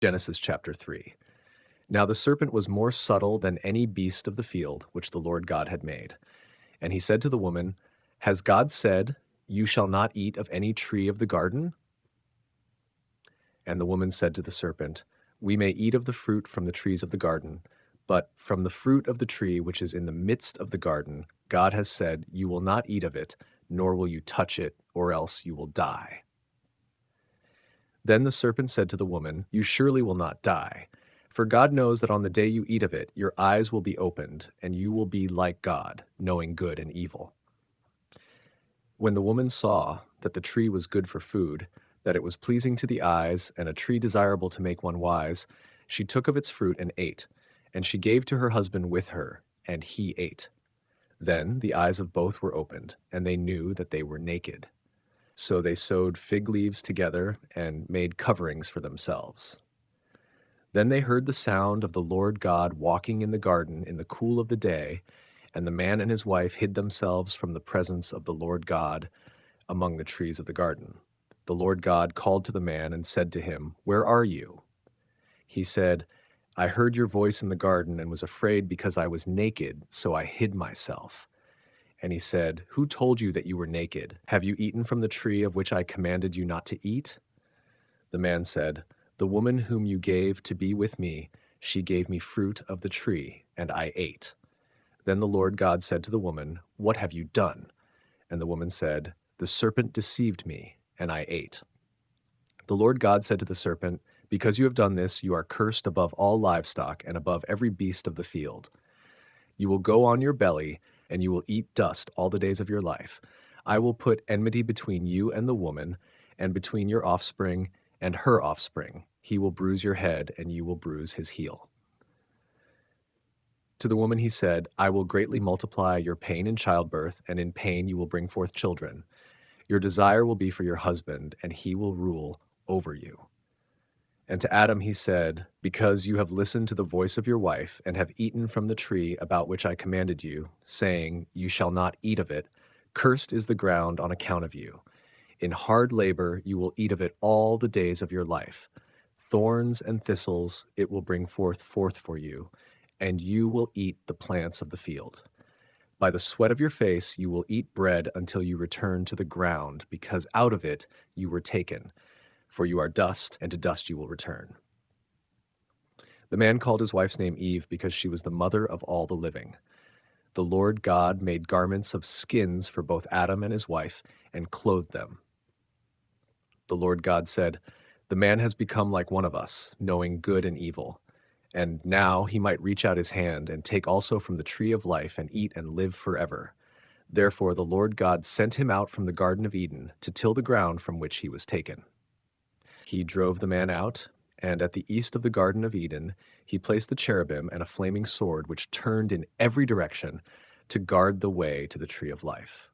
Genesis chapter 3. Now the serpent was more subtle than any beast of the field which the Lord God had made. And he said to the woman, Has God said, You shall not eat of any tree of the garden? And the woman said to the serpent, We may eat of the fruit from the trees of the garden, but from the fruit of the tree which is in the midst of the garden, God has said, You will not eat of it, nor will you touch it, or else you will die. Then the serpent said to the woman, You surely will not die. For God knows that on the day you eat of it, your eyes will be opened, and you will be like God, knowing good and evil. When the woman saw that the tree was good for food, that it was pleasing to the eyes, and a tree desirable to make one wise, she took of its fruit and ate, and she gave to her husband with her, and he ate. Then the eyes of both were opened, and they knew that they were naked. So they sewed fig leaves together and made coverings for themselves. Then they heard the sound of the Lord God walking in the garden in the cool of the day, and the man and his wife hid themselves from the presence of the Lord God among the trees of the garden. The Lord God called to the man and said to him, Where are you? He said, I heard your voice in the garden and was afraid because I was naked, so I hid myself. And he said, Who told you that you were naked? Have you eaten from the tree of which I commanded you not to eat? The man said, The woman whom you gave to be with me, she gave me fruit of the tree, and I ate. Then the Lord God said to the woman, What have you done? And the woman said, The serpent deceived me, and I ate. The Lord God said to the serpent, Because you have done this, you are cursed above all livestock and above every beast of the field. You will go on your belly, and you will eat dust all the days of your life. I will put enmity between you and the woman, and between your offspring and her offspring. He will bruise your head, and you will bruise his heel. To the woman he said, I will greatly multiply your pain in childbirth, and in pain you will bring forth children. Your desire will be for your husband, and he will rule over you. And to Adam he said, Because you have listened to the voice of your wife, and have eaten from the tree about which I commanded you, saying, You shall not eat of it, cursed is the ground on account of you. In hard labor you will eat of it all the days of your life. Thorns and thistles it will bring forth for you, and you will eat the plants of the field. By the sweat of your face you will eat bread until you return to the ground, because out of it you were taken. For you are dust, and to dust you will return. The man called his wife's name Eve because she was the mother of all the living. The Lord God made garments of skins for both Adam and his wife, and clothed them. The Lord God said, The man has become like one of us, knowing good and evil. And now he might reach out his hand and take also from the tree of life and eat and live forever. Therefore the Lord God sent him out from the Garden of Eden to till the ground from which he was taken. He drove the man out, and at the east of the Garden of Eden he placed the cherubim and a flaming sword which turned in every direction to guard the way to the tree of life.